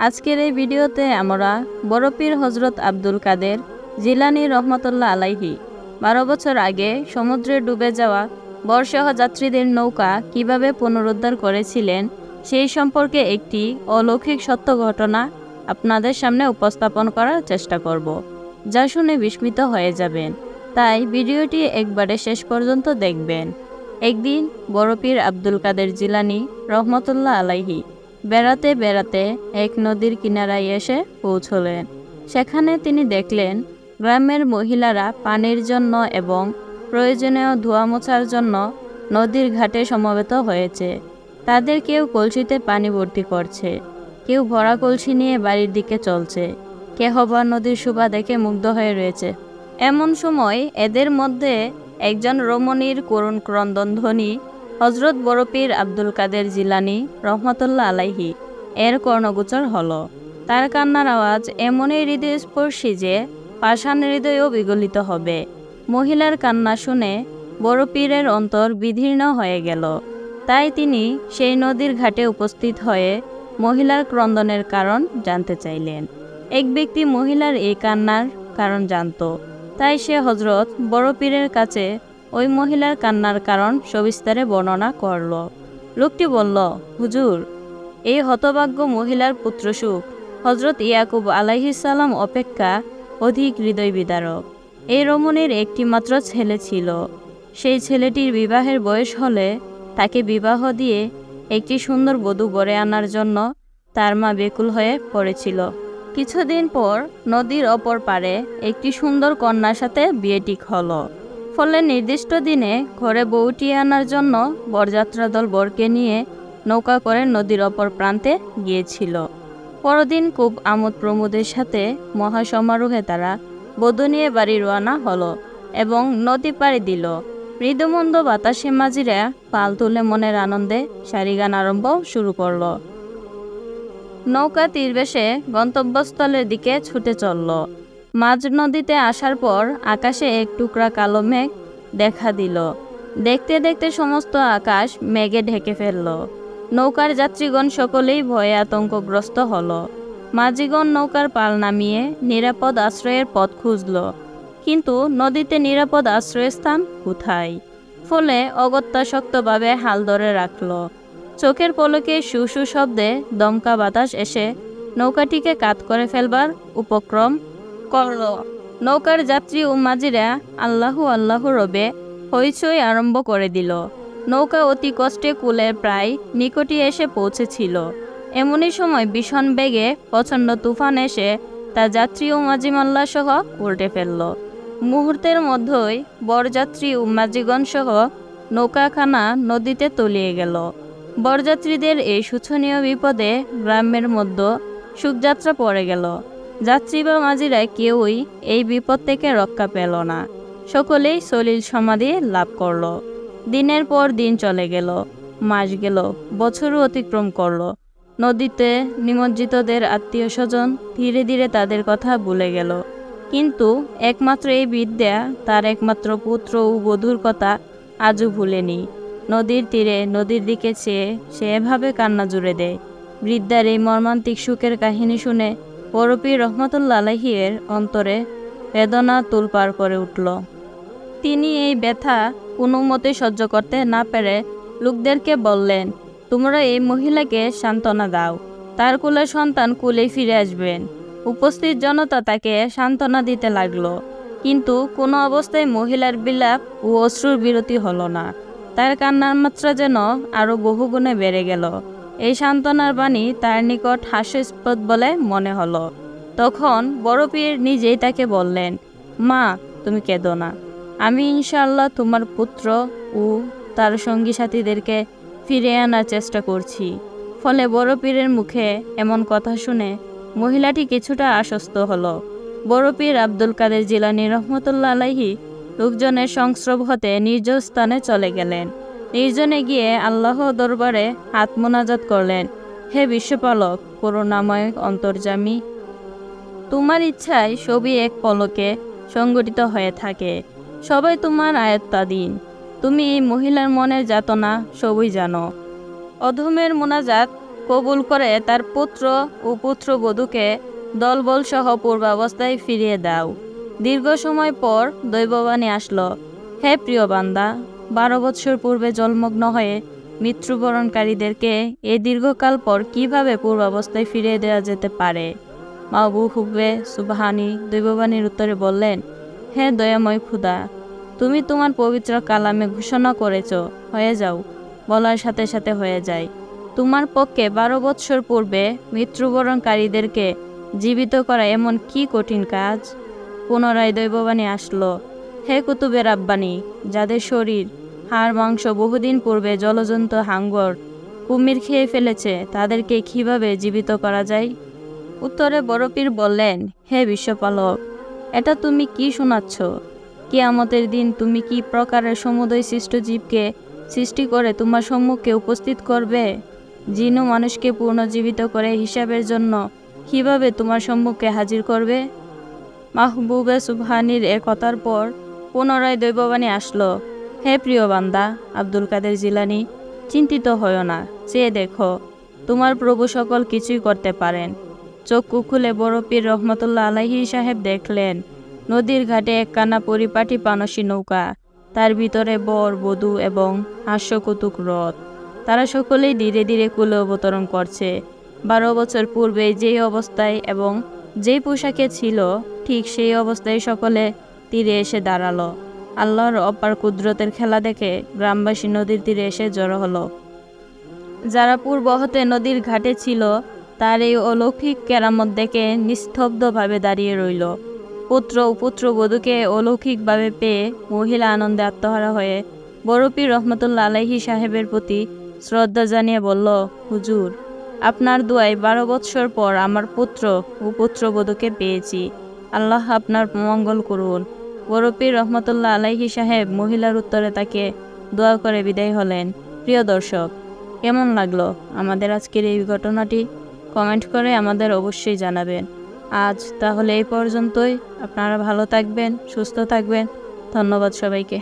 আজকের এই ভিডিওতে আমরা বড় পীর হযরত আব্দুল কাদের জিলানী রহমতুল্লাহ আলাইহি 12 বছর আগে সমুদ্রে ডুবে যাওয়া বরসহ যাত্রীদের নৌকা কিভাবে পুনরুদ্ধার করেছিলেন সেই সম্পর্কে একটি অলৌকিক সত্য ঘটনা আপনাদের সামনে উপস্থাপন করার চেষ্টা করব, যা শুনে বিস্মিত হয়ে যাবেন। তাই ভিডিওটি একবারে শেষ পর্যন্ত দেখবেন। একদিন বড় পীর আব্দুল কাদের জিলানী রহমতুল্লাহ আলাইহি বেড়াতে বেড়াতে এক নদীর কিনারায় এসে পৌঁছলেন। সেখানে তিনি দেখলেন গ্রামের মহিলারা পানির জন্য এবং প্রয়োজনীয় ধোয়া মোছার জন্য নদীর ঘাটে সমবেত হয়েছে। তাদের কেউ কলসিতে পানি ভর্তি করছে, কেউ ভরা কলসি নিয়ে বাড়ির দিকে চলছে, কেহ বা নদীর শোভা দেখে মুগ্ধ হয়ে রয়েছে। এমন সময় এদের মধ্যে একজন রমণীর করুণ ক্রন্দন ধ্বনি হযরত বড় পীর আব্দুল কাদের জিলানী রহমতুল্লাহ আলাইহি এর কর্ণগোচর হলো। তার কান্নার আওয়াজ এমনই হৃদয়স্পর্শী যে পাষাণ হৃদয়ও বিগলিত হবে। মহিলার কান্না শুনে বড় পীরের অন্তর বিদীর্ণ হয়ে গেল। তাই তিনি সেই নদীর ঘাটে উপস্থিত হয়ে মহিলার ক্রন্দনের কারণ জানতে চাইলেন। এক ব্যক্তি মহিলার এই কান্নার কারণ জানত, তাই সে হযরত বড় পীরের কাছে ওই মহিলার কান্নার কারণ সবিস্তারে বর্ণনা করল। লোকটি বলল, হুজুর, এই হতভাগ্য মহিলার পুত্রসুখ হযরত ইয়াকুব আলাইহিস সালাম অপেক্ষা অধিক হৃদয় বিদারক। এই রমণীর একটি মাত্র ছেলে ছিল। সেই ছেলেটির বিবাহের বয়স হলে তাকে বিবাহ দিয়ে একটি সুন্দর বধূ বরে আনার জন্য তার মা ব্যাকুল হয়ে পড়েছিল। কিছুদিন পর নদীর অপর পারে একটি সুন্দর কন্যার সাথে বিয়ে ঠিক হলো। ফলে নির্দিষ্ট দিনে ঘরে বউটি আনার জন্য বরযাত্রা দল বরকে নিয়ে নৌকা করে নদীর অপর প্রান্তে গিয়েছিল। পরদিন খুব আমোদ প্রমোদের সাথে মহাসমারোহে তারা বধূ নিয়ে বাড়ি রওনা হলো এবং নদী পাড়ি দিল। মৃদুমন্দ বাতাসে মাঝিরা পাল তুলে মনের আনন্দে সারি গান আরম্ভ শুরু করলো। নৌকা তীরবেশে গন্তব্যস্থলের দিকে ছুটে চলল। মাঝ নদীতে আসার পর আকাশে এক টুকরা কালো মেঘ দেখা দিল। দেখতে দেখতে সমস্ত আকাশ মেঘে ঢেকে ফেলল। নৌকার যাত্রীগণ সকলেই ভয়ে আতঙ্কগ্রস্ত হল। মাঝিগণ নৌকার পাল নামিয়ে নিরাপদ আশ্রয়ের পথ খুঁজল, কিন্তু নদীতে নিরাপদ আশ্রয়স্থান কোথায়? ফলে অগত্যা শক্তভাবে হাল ধরে রাখল। চোখের পলকে শু শু শব্দে দমকা বাতাস এসে নৌকাটিকে কাত করে ফেলবার উপক্রম করল। নৌকার যাত্রী ও মাঝিরা আল্লাহু আল্লাহু রবে হইচই আরম্ভ করে দিল। নৌকা অতি কষ্টে কূলের প্রায় নিকটে এসে পৌঁছেছিল। এমনই সময় ভীষণ বেগে প্রচণ্ড তুফান এসে তা যাত্রী ও মাঝিমাল্লা সহ উল্টে ফেলল। মুহূর্তের মধ্যেই বরযাত্রী ও মাঝিগণ সহ নৌকাখানা নদীতে তলিয়ে গেল। বরযাত্রীদের এই শোচনীয় বিপদে গ্রামের মধ্যে শোকযাত্রা পড়ে গেল। যাত্রী বা মাঝিরা কেউই এই বিপদ থেকে রক্ষা পেল না। সকলেই সলিল সমাধি লাভ করল। দিনের পর দিন চলে গেল, মাস গেল, বছরও অতিক্রম করল। নদীতে নিমজ্জিতদের আত্মীয় স্বজন ধীরে ধীরে তাদের কথা ভুলে গেল। কিন্তু একমাত্র এই বৃদ্ধা তার একমাত্র পুত্র ও বধূর কথা আজও ভুলেনি। নদীর তীরে নদীর দিকে চেয়ে সে এভাবে কান্না জুড়ে দেয়। বৃদ্ধার এই মর্মান্তিক সুখের কাহিনী শুনে বড় পীর রহমতুল্লাহ আলাইহি এর অন্তরে বেদনা তোলপাড় করে উঠল। তিনি এই ব্যথা কোনো মতে সহ্য করতে না পেরে লোকদেরকে বললেন, তোমরা এই মহিলাকে সান্ত্বনা দাও, তার কোলে সন্তান কোলে ফিরে আসবেন। উপস্থিত জনতা তাকে সান্ত্বনা দিতে লাগলো, কিন্তু কোনো অবস্থায় মহিলার বিলাপ ও অশ্রুর বিরতি হলো না। তার কান্নার মাত্রা যেন আরও বহুগুণে বেড়ে গেল। এই সান্ত্বনার বাণী তার নিকট হাস্যাস্পদ বলে মনে হলো। তখন বড় পীর নিজেই তাকে বললেন, মা, তুমি কেঁদো না, আমি ইনশাআল্লাহ তোমার পুত্র ও তার সঙ্গী সাথীদেরকে ফিরিয়ে আনার চেষ্টা করছি। ফলে বড় পীরের মুখে এমন কথা শুনে মহিলাটি কিছুটা আশ্বস্ত হলো। বড় পীর আব্দুল কাদের জিলানী রহমতুল্লাহ আলাইহি লোকজনের সংস্রব হতে নির্জন স্থানে চলে গেলেন। নির্জনে গিয়ে আল্লাহ দরবারে হাত মোনাজাত করলেন, হে বিশ্বপালক, করুণাময় অন্তর্যামী, তোমার ইচ্ছায় সবই এক পলকে সংগঠিত হয়ে থাকে। সবাই তোমার আয়ত্তাধীন। তুমি এই মহিলার মনের যাতনা সবই জানো। অধমের মোনাজাত কবুল করে তার পুত্র ও পুত্রবধূকে দলবলসহ পূর্বাবস্থায় ফিরিয়ে দাও। দীর্ঘ সময় পর দৈববাণী আসলো, হে প্রিয় বান্দা, 12 বৎসর পূর্বে জলমগ্ন হয়ে মৃত্যুবরণকারীদেরকে এই দীর্ঘকাল পর কিভাবে পূর্বাবস্থায় ফিরিয়ে দেওয়া যেতে পারে? মাহবুবে সুবহানী দৈববাণীর উত্তরে বললেন, হে দয়াময় খুদা, তুমি তোমার পবিত্র কালামে ঘোষণা করেছ, হয়ে যাও। বলার সাথে সাথে হয়ে যায়। তোমার পক্ষে 12 বৎসর পূর্বে মৃত্যুবরণকারীদেরকে জীবিত করা এমন কি কঠিন কাজ? পুনরায় দৈববাণী আসলো, হে কুতুবে রাব্বানী, যাদের শরীর হাড় মাংস বহুদিন পূর্বে জলজন্ত হাঙ্গর কুমির খেয়ে ফেলেছে, তাদেরকে কিভাবে জীবিত করা যায়? উত্তরে বড় পীর বললেন, হে বিশ্বপালক, এটা তুমি কি শোনাচ্ছ? কিয়ামতের দিন তুমি কি প্রকারের সমুদয় সৃষ্ট জীবকে সৃষ্টি করে তোমার সম্মুখে উপস্থিত করবে? জিন ও মানুষকে পুনর্জীবিত করে হিসাবের জন্য কিভাবে তোমার সম্মুখে হাজির করবে? মাহবুবে সুবহানীর এ কথার পর পুনরায় দৈববাণী আসলো, হে প্রিয় বান্দা আব্দুল কাদের জিলানী, চিন্তিত হও না, চেয়ে দেখো, তোমার প্রভু সকল কিছুই করতে পারেন। চক্ষু খুলে বড় পীর রহমতুল্লাহ আলাইহি সাহেব দেখলেন, নদীর ঘাটে একখানা পরিপাটি পানসী নৌকা, তার ভিতরে বর বধূ এবং হাস্যকৌতুক রথ। তারা সকলেই ধীরে ধীরে কূলে অবতরণ করছে। 12 বছর পূর্বে যেই অবস্থায় এবং যেই পোশাকে ছিল, ঠিক সেই অবস্থায় সকলে তীরে এসে দাঁড়ালো। আল্লাহর অপার কুদরতের খেলা দেখে গ্রামবাসী নদীর তীরে এসে জড়ো হলো। যারা পূর্ব হতে নদীর ঘাটে ছিল, তার এই অলৌকিক কেরামত দেখে নিস্তব্ধভাবে দাঁড়িয়ে রইল। পুত্র ও পুত্রবধূকে অলৌকিকভাবে পেয়ে মহিলা আনন্দে আত্মহারা হয়ে বড় পীর রহমতুল্লাহ আলাইহি সাহেবের প্রতি শ্রদ্ধা জানিয়ে বলল, হুজুর, আপনার দোয়ায় 12 বৎসর পর আমার পুত্র ও পুত্রবধূকে পেয়েছি। আল্লাহ আপনার মঙ্গল করুন। বড় পীর রহমতুল্লাহ আলাইহি সাহেব মহিলার উত্তরে তাকে দোয়া করে বিদায় হলেন। প্রিয় দর্শক, কেমন লাগলো আমাদের আজকের এই ঘটনাটি? কমেন্ট করে আমাদের অবশ্যই জানাবেন। আজ তাহলে এই পর্যন্তই। আপনারা ভালো থাকবেন, সুস্থ থাকবেন। ধন্যবাদ সবাইকে।